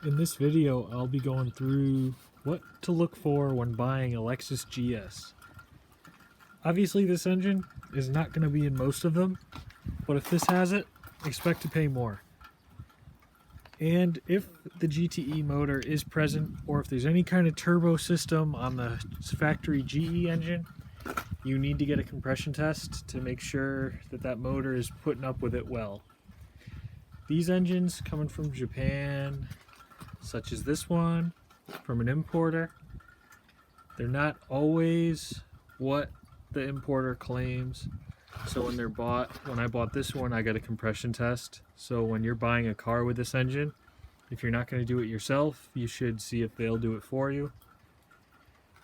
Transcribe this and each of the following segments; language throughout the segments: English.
In this video, I'll be going through what to look for when buying a Lexus GS. Obviously, this engine is not going to be in most of them, but if this has it, expect to pay more. And if the GTE motor is present, or if there's any kind of turbo system on the factory GE engine, you need to get a compression test to make sure that that motor is putting up with it well. These engines coming from Japan, such as this one from an importer, they're not always what the importer claims. So when I bought this one, I got a compression test. So when you're buying a car with this engine, if you're not going to do it yourself, you should see if they'll do it for you.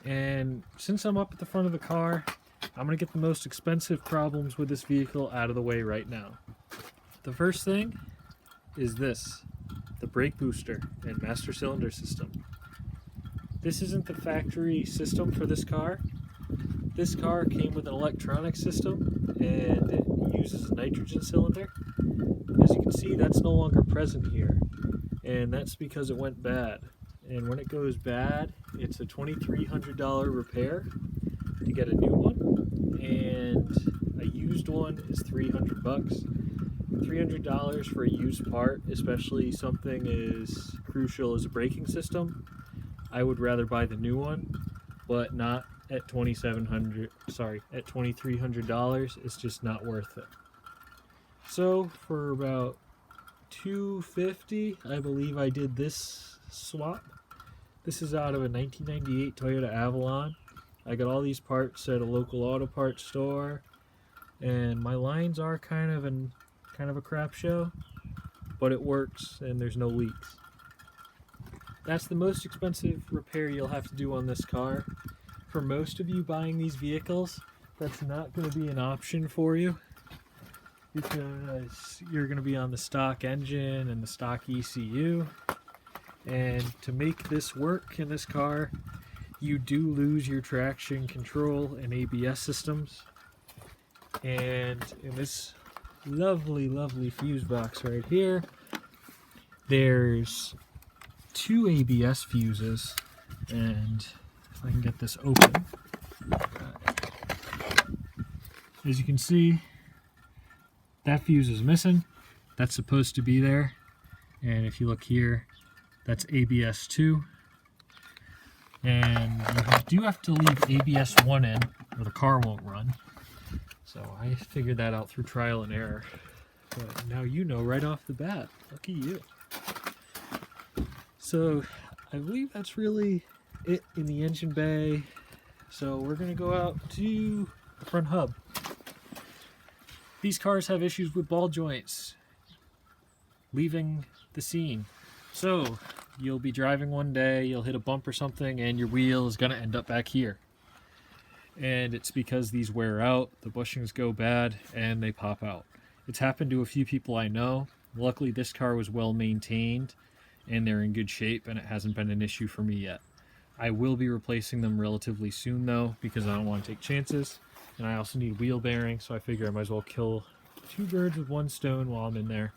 And since I'm up at the front of the car, I'm going to get the most expensive problems with this vehicle out of the way right now. The first thing is this, the brake booster and master cylinder system. This isn't the factory system for this car. This car came with an electronic system and it uses a nitrogen cylinder. As you can see, that's no longer present here, and that's because it went bad. And when it goes bad, it's a $2,300 repair to get a new one, and a used one is $300. $300 for a used part, especially something as crucial as a braking system. I would rather buy the new one, but not at $2,300. It's just not worth it. So for about $250, I believe I did this swap. This is out of a 1998 Toyota Avalon. I got all these parts at a local auto parts store, and my lines are kind of a crap show, but it works and there's no leaks. That's the most expensive repair you'll have to do on this car. For most of you buying these vehicles, that's not going to be an option for you, because you're going to be on the stock engine and the stock ECU, and to make this work in this car, you do lose your traction control and ABS systems. And in this lovely fuse box right here, there's two ABS fuses, and if I can get this open, as you can see, that fuse is missing. That's supposed to be there, and if you look here, that's ABS 2, and you do have to leave ABS 1 in or the car won't run. So I figured that out through trial and error, but now you know right off the bat. Lucky you. So I believe that's really it in the engine bay. So we're going to go out to the front hub. These cars have issues with ball joints leaving the scene. So you'll be driving one day, you'll hit a bump or something, and your wheel is going to end up back here. And it's because these wear out, the bushings go bad, and they pop out. It's happened to a few people I know. Luckily, this car was well maintained, and they're in good shape, and it hasn't been an issue for me yet. I will be replacing them relatively soon, though, because I don't want to take chances. And I also need wheel bearings, so I figure I might as well kill two birds with one stone while I'm in there.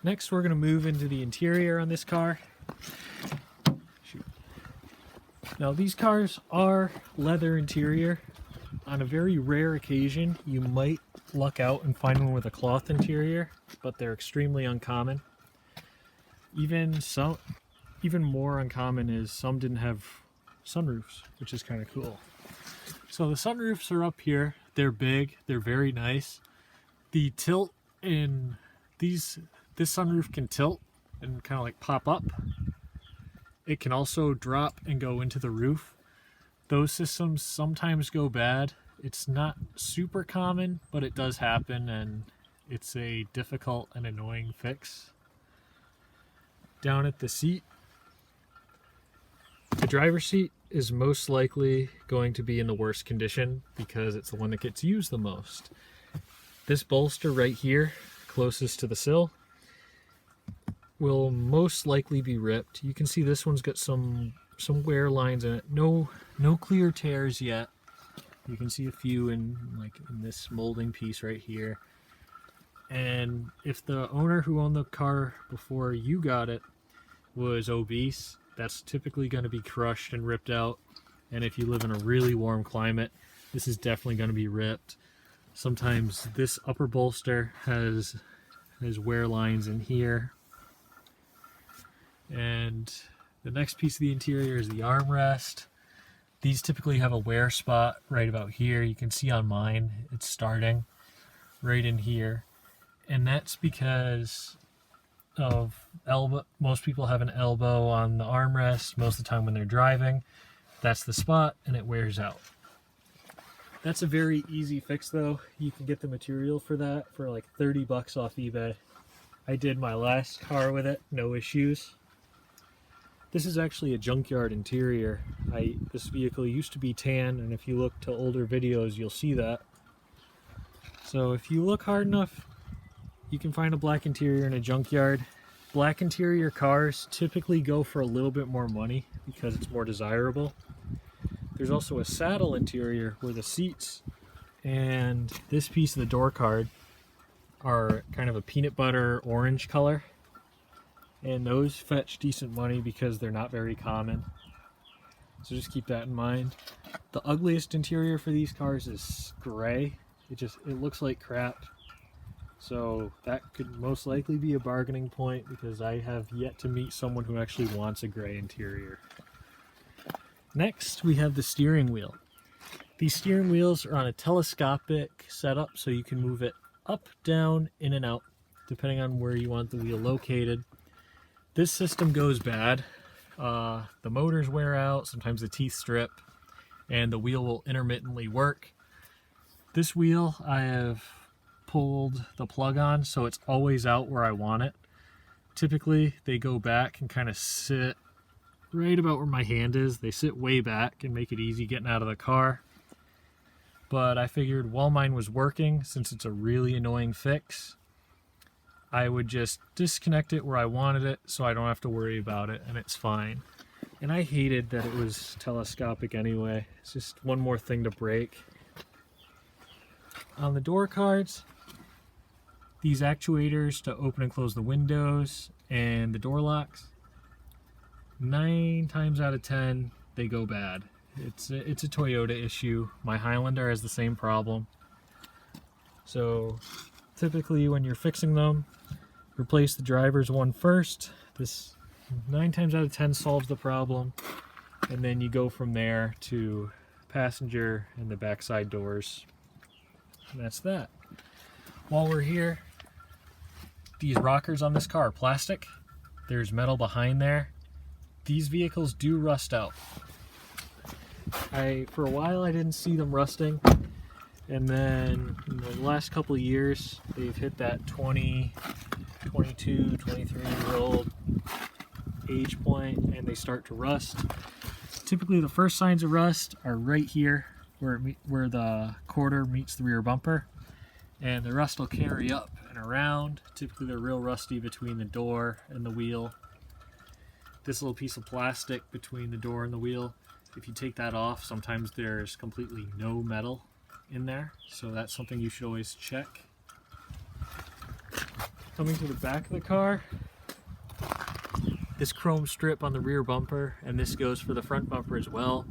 Next, we're going to move into the interior on this car. Now, these cars are leather interior. On a very rare occasion, you might luck out and find one with a cloth interior, but they're extremely uncommon. Even more uncommon is some didn't have sunroofs, which is kind of cool. So the sunroofs are up here. They're big. They're very nice. The tilt in this sunroof can tilt and kind of like pop up. It can also drop and go into the roof. Those systems sometimes go bad. It's not super common, but it does happen, and it's a difficult and annoying fix. Down at the seat, the driver's seat is most likely going to be in the worst condition because it's the one that gets used the most. This bolster right here, closest to the sill, will most likely be ripped. You can see this one's got some wear lines in it. No clear tears yet. You can see a few in this molding piece right here. And if the owner who owned the car before you got it was obese, that's typically going to be crushed and ripped out. And if you live in a really warm climate, this is definitely going to be ripped. Sometimes this upper bolster has wear lines in here. And the next piece of the interior is the armrest. These typically have a wear spot right about here. You can see on mine, it's starting right in here. And that's because of elbow. Most people have an elbow on the armrest most of the time when they're driving. That's the spot and it wears out. That's a very easy fix though. You can get the material for that for like 30 bucks off eBay. I did my last car with it, no issues. This is actually a junkyard interior. This vehicle used to be tan, and if you look to older videos, you'll see that. So if you look hard enough, you can find a black interior in a junkyard. Black interior cars typically go for a little bit more money because it's more desirable. There's also a saddle interior where the seats and this piece of the door card are kind of a peanut butter orange color. And those fetch decent money because they're not very common. So just keep that in mind. The ugliest interior for these cars is gray. It looks like crap. So that could most likely be a bargaining point because I have yet to meet someone who actually wants a gray interior. Next, we have the steering wheel. These steering wheels are on a telescopic setup, so you can move it up, down, in and out, depending on where you want the wheel located. This system goes bad. The motors wear out, sometimes the teeth strip, and the wheel will intermittently work. This wheel I have pulled the plug on, so it's always out where I want it. Typically, they go back and kind of sit right about where my hand is. They sit way back and make it easy getting out of the car. But I figured while mine was working, since it's a really annoying fix, I would just disconnect it where I wanted it so I don't have to worry about it, and it's fine. And I hated that it was telescopic anyway. It's just one more thing to break. On the door cards, these actuators to open and close the windows and the door locks, 9 times out of 10 they go bad. It's a Toyota issue. My Highlander has the same problem. So typically when you're fixing them, replace the driver's one first. This 9 times out of 10 solves the problem, and then you go from there to passenger and the backside doors. And that's that. While we're here, these rockers on this car are plastic. There's metal behind there. These vehicles do rust out. For a while I didn't see them rusting, and then in the last couple of years they've hit that 22, 23-year-old age point, and they start to rust. Typically the first signs of rust are right here where the quarter meets the rear bumper, and the rust will carry up and around. Typically they're real rusty between the door and the wheel. This little piece of plastic between the door and the wheel, if you take that off, sometimes there's completely no metal in there, so that's something you should always check. Coming to the back of the car, this chrome strip on the rear bumper, and this goes for the front bumper as well,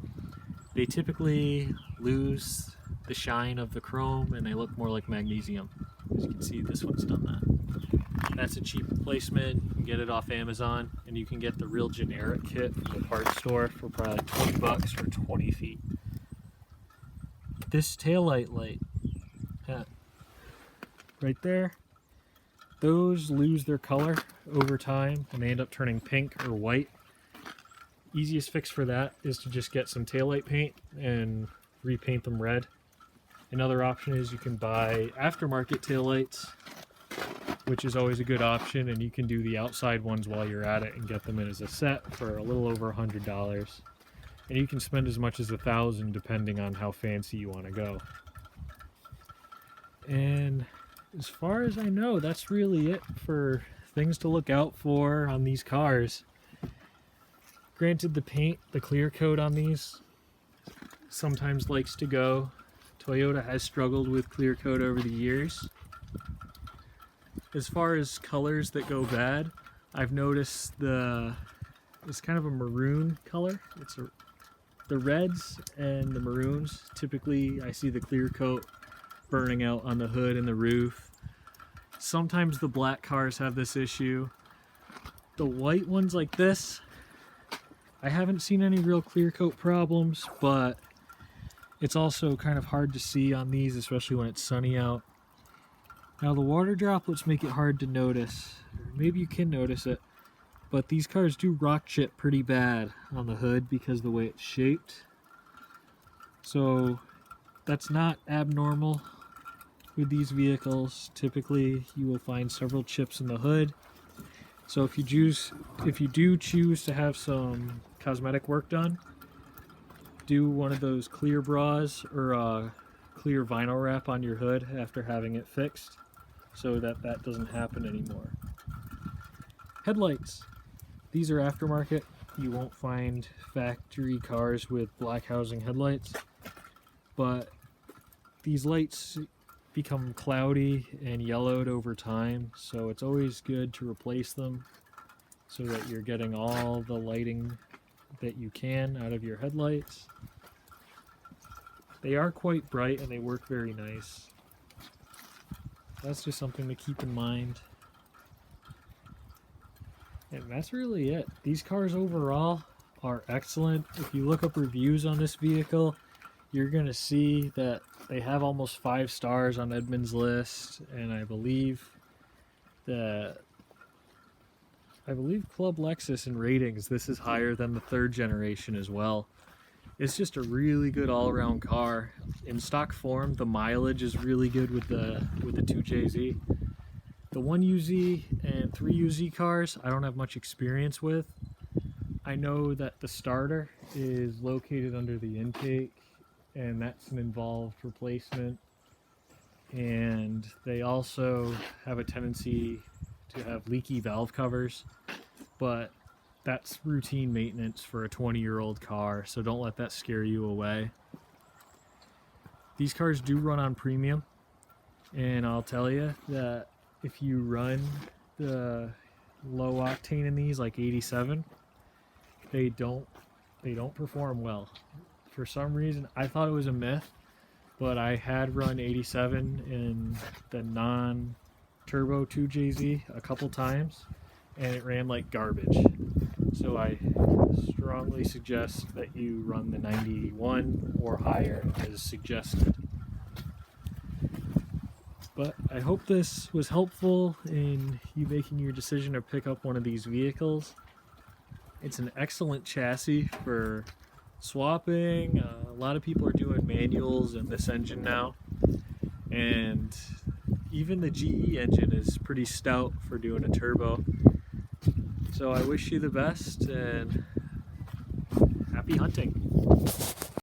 they typically lose the shine of the chrome and they look more like magnesium. As you can see, this one's done that. That's a cheap replacement. You can get it off Amazon, and you can get the real generic kit from the parts store for probably 20 bucks for 20 feet. This taillight light, right there, those lose their color over time and they end up turning pink or white. Easiest fix for that is to just get some taillight paint and repaint them red. Another option is you can buy aftermarket taillights, which is always a good option, and you can do the outside ones while you're at it and get them in as a set for a little over $100. And you can spend as much as $1,000 depending on how fancy you want to go. And as far as I know, that's really it for things to look out for on these cars. Granted, the paint, the clear coat on these sometimes likes to go. Toyota has struggled with clear coat over the years. As far as colors that go bad, I've noticed it's kind of a maroon color. The reds and the maroons, typically I see the clear coat burning out on the hood and the roof. Sometimes the black cars have this issue. The white ones like this, I haven't seen any real clear coat problems, but it's also kind of hard to see on these, especially when it's sunny out. Now the water droplets make it hard to notice. Maybe you can notice it, but these cars do rock chip pretty bad on the hood because of the way it's shaped. So that's not abnormal with these vehicles. Typically you will find several chips in the hood. So if you do choose to have some cosmetic work done, do one of those clear bras or clear vinyl wrap on your hood after having it fixed so that doesn't happen anymore. Headlights. These are aftermarket. You won't find factory cars with black housing headlights, but these lights become cloudy and yellowed over time, so it's always good to replace them so that you're getting all the lighting that you can out of your headlights. They are quite bright and they work very nice. That's just something to keep in mind. And that's really it. These cars overall are excellent. If you look up reviews on this vehicle, you're gonna see that they have almost 5 stars on Edmunds list, and I believe Club Lexus in ratings, this is higher than the 3rd generation as well. It's just a really good all-around car. In stock form, the mileage is really good with the 2JZ. The 1UZ and 3UZ cars, I don't have much experience with. I know that the starter is located under the intake, and that's an involved replacement. And they also have a tendency to have leaky valve covers, but that's routine maintenance for a 20-year-old car, so don't let that scare you away. These cars do run on premium, and I'll tell you that if you run the low octane in these, like 87, they don't perform well. For some reason, I thought it was a myth, but I had run 87 in the non-turbo 2JZ a couple times, and it ran like garbage. So I strongly suggest that you run the 91 or higher as suggested. But I hope this was helpful in you making your decision to pick up one of these vehicles. It's an excellent chassis for swapping. A lot of people are doing manuals in this engine now, and even the GE engine is pretty stout for doing a turbo. So I wish you the best and happy hunting.